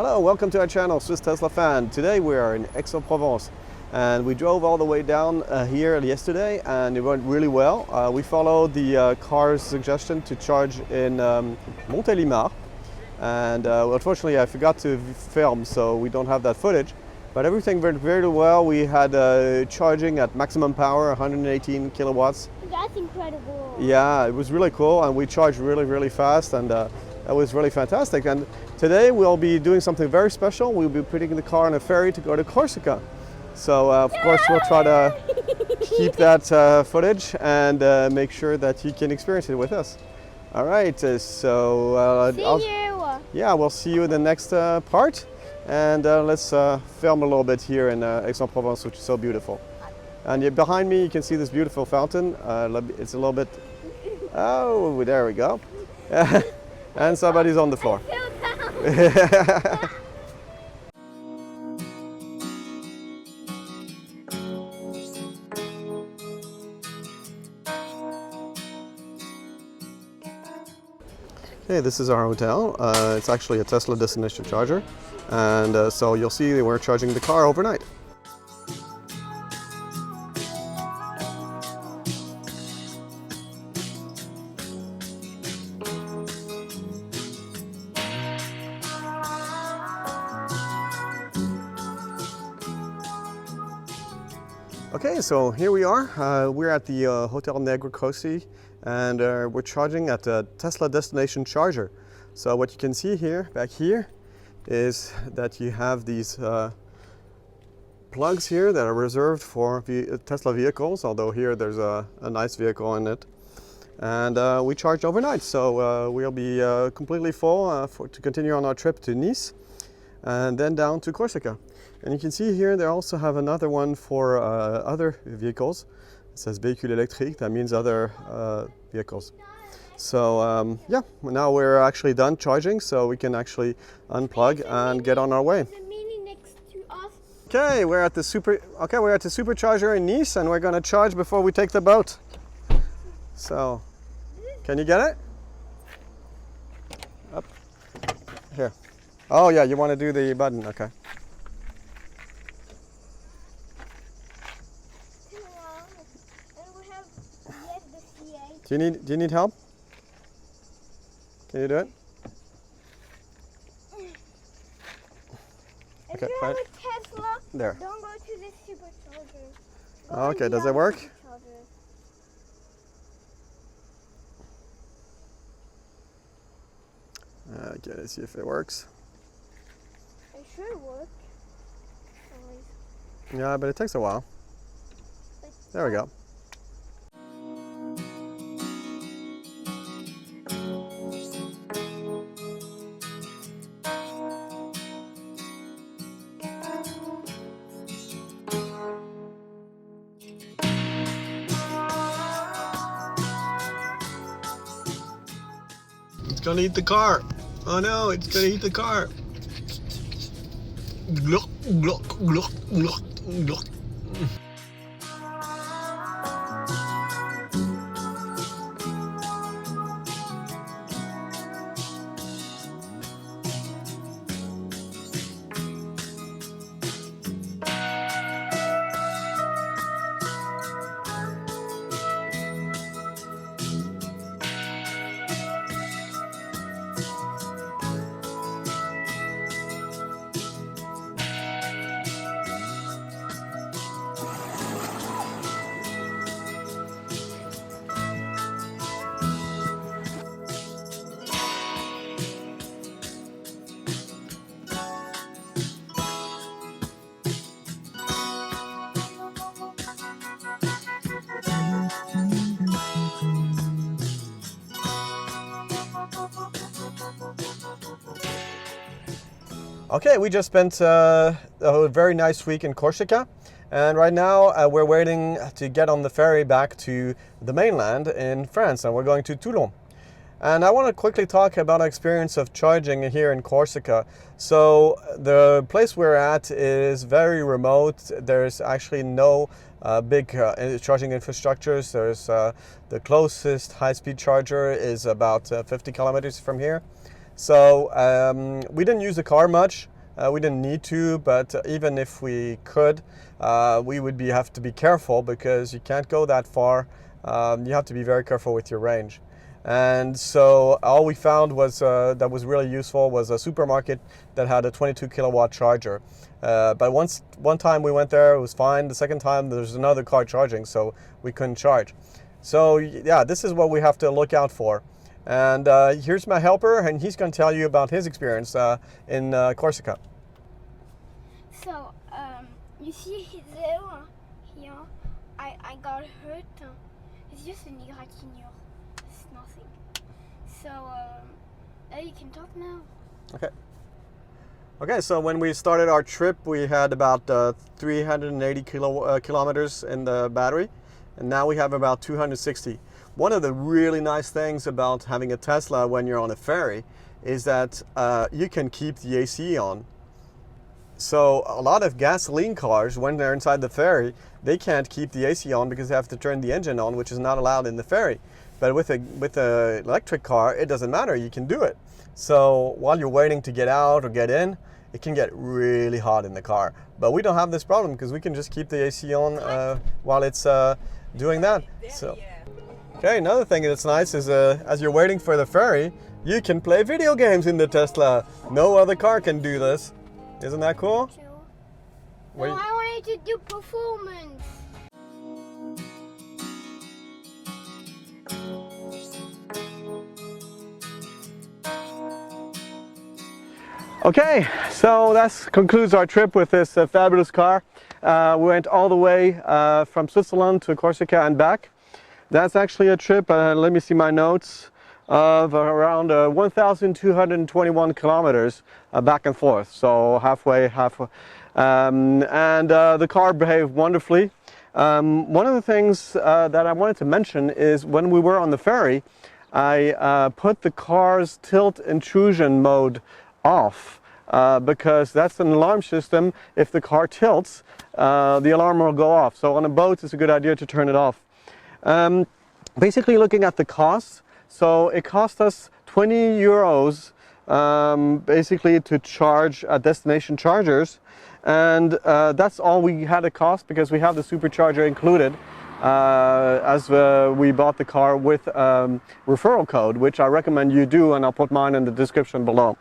Hello, welcome to our channel, Swiss Tesla Fan. Today we are in Aix-en-Provence and we drove all the way down here yesterday and it went really well. We followed the car's suggestion to charge in Montélimar and unfortunately I forgot to film, so we don't have that footage. But everything went very well. We had charging at maximum power, 118 kilowatts. That's incredible. Yeah, it was really cool and we charged really fast, and that was really fantastic. And today we'll be doing something very special. We'll be putting the car on a ferry to go to Corsica. So of course we'll try to keep that footage and make sure that you can experience it with us. All right, so see you. Yeah, we'll see you in the next part. And let's film a little bit here in Aix-en-Provence, which is so beautiful. And behind me you can see this beautiful fountain. It's a little bit, oh, there we go. And somebody's on the floor. Okay, this is our hotel. It's actually a Tesla destination charger. And so you'll see we're charging the car overnight. Okay, so here we are. We're at the Hotel Negre Corsi, and we're charging at a Tesla destination charger. So what you can see here, back here, is that you have these plugs here that are reserved for Tesla vehicles, although here there's a nice vehicle in it. And we charge overnight, so we'll be completely full to continue on our trip to Nice and then down to Corsica. And you can see here they also have another one for other vehicles. It says véhicule électrique, that means other vehicles. So yeah, now we're actually done charging, so we can actually unplug and get on our way. Okay, we're at the supercharger in Nice, and we're going to charge before we take the boat. So, can you get it? Up here. Oh yeah, you want to do the button? Okay. Do you need help? Can you do it? If you have a Tesla, there. Don't go to the supercharger. Okay, does it work? Okay, let's see if it works. It should work. Yeah, but it takes a while. There we go. It's gonna eat the car. Oh no, it's gonna eat the car. Gluck, gluck, gluck, gluck, gluck. Okay, we just spent a very nice week in Corsica, and right now we're waiting to get on the ferry back to the mainland in France, and we're going to Toulon. And I want to quickly talk about our experience of charging here in Corsica. So the place we're at is very remote. There's actually no big charging infrastructures. There's the closest high-speed charger is about 50 kilometers from here. So we didn't use the car much. We didn't need to, but even if we could, we would have to be careful because you can't go that far. You have to be very careful with your range. And so all we found was that was really useful was a supermarket that had a 22 kilowatt charger. But one time we went there, it was fine. The second time there's another car charging, so we couldn't charge. So yeah, this is what we have to look out for. And here's my helper, and he's going to tell you about his experience in Corsica. So, you see there, here, I got hurt. It's just an égratignure. It's nothing. So, you can talk now. Okay. Okay, so when we started our trip, we had about 380 kilometers in the battery, and now we have about 260. One of the really nice things about having a Tesla when you're on a ferry is that you can keep the AC on. So a lot of gasoline cars, when they're inside the ferry, they can't keep the AC on because they have to turn the engine on, which is not allowed in the ferry. But with a electric car, it doesn't matter, you can do it. So while you're waiting to get out or get in, it can get really hot in the car. But we don't have this problem because we can just keep the AC on while it's doing that. So, okay, another thing that's nice is as you're waiting for the ferry, you can play video games in the Tesla. No other car can do this. Isn't that cool? No, I wanted to do performance. Okay, so that concludes our trip with this fabulous car. We went all the way from Switzerland to Corsica and back. That's actually a trip, let me see my notes, of around 1,221 kilometers back and forth, so halfway. And the car behaved wonderfully. One of the things that I wanted to mention is when we were on the ferry, I put the car's tilt intrusion mode off because that's an alarm system. If the car tilts, the alarm will go off. So on a boat, it's a good idea to turn it off. Basically looking at the costs, so it cost us 20 euros basically to charge at destination chargers, and that's all we had a cost because we have the supercharger included as we bought the car with referral code, which I recommend you do, and I'll put mine in the description below.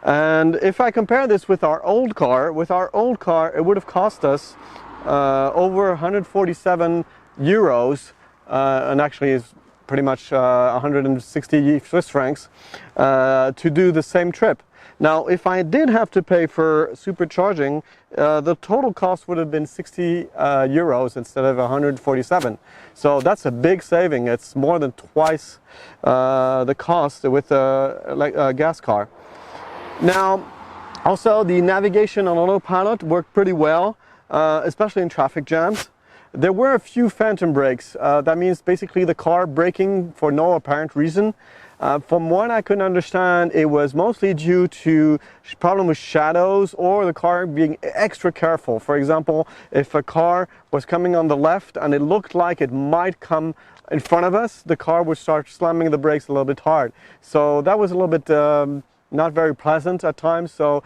And if I compare this with our old car, it would have cost us over 147 euros, and actually is pretty much 160 Swiss francs to do the same trip. Now, if I did have to pay for supercharging, the total cost would have been 60 euros instead of 147. So that's a big saving. It's more than twice the cost with a gas car. Now, also the navigation on autopilot worked pretty well, especially in traffic jams. There were a few phantom brakes. That means basically the car braking for no apparent reason. From what I could understand, it was mostly due to problem with shadows or the car being extra careful. For example, if a car was coming on the left and it looked like it might come in front of us, the car would start slamming the brakes a little bit hard. So that was a little bit not very pleasant at times. So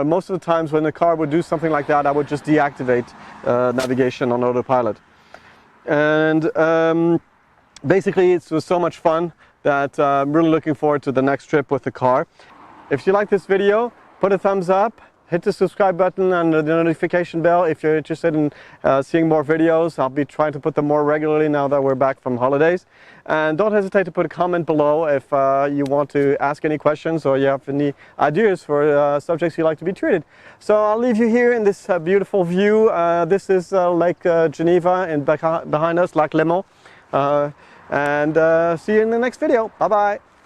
most of the times when the car would do something like that, I would just deactivate navigation on autopilot. And basically it was so much fun that I'm really looking forward to the next trip with the car. If you like this video, put a thumbs up, hit the subscribe button and the notification bell if you're interested in seeing more videos. I'll be trying to put them more regularly now that we're back from holidays. And don't hesitate to put a comment below if you want to ask any questions or you have any ideas for subjects you'd like to be treated. So I'll leave you here in this beautiful view. This is Lake Geneva, and behind us, Lac Léman. And see you in the next video. Bye bye.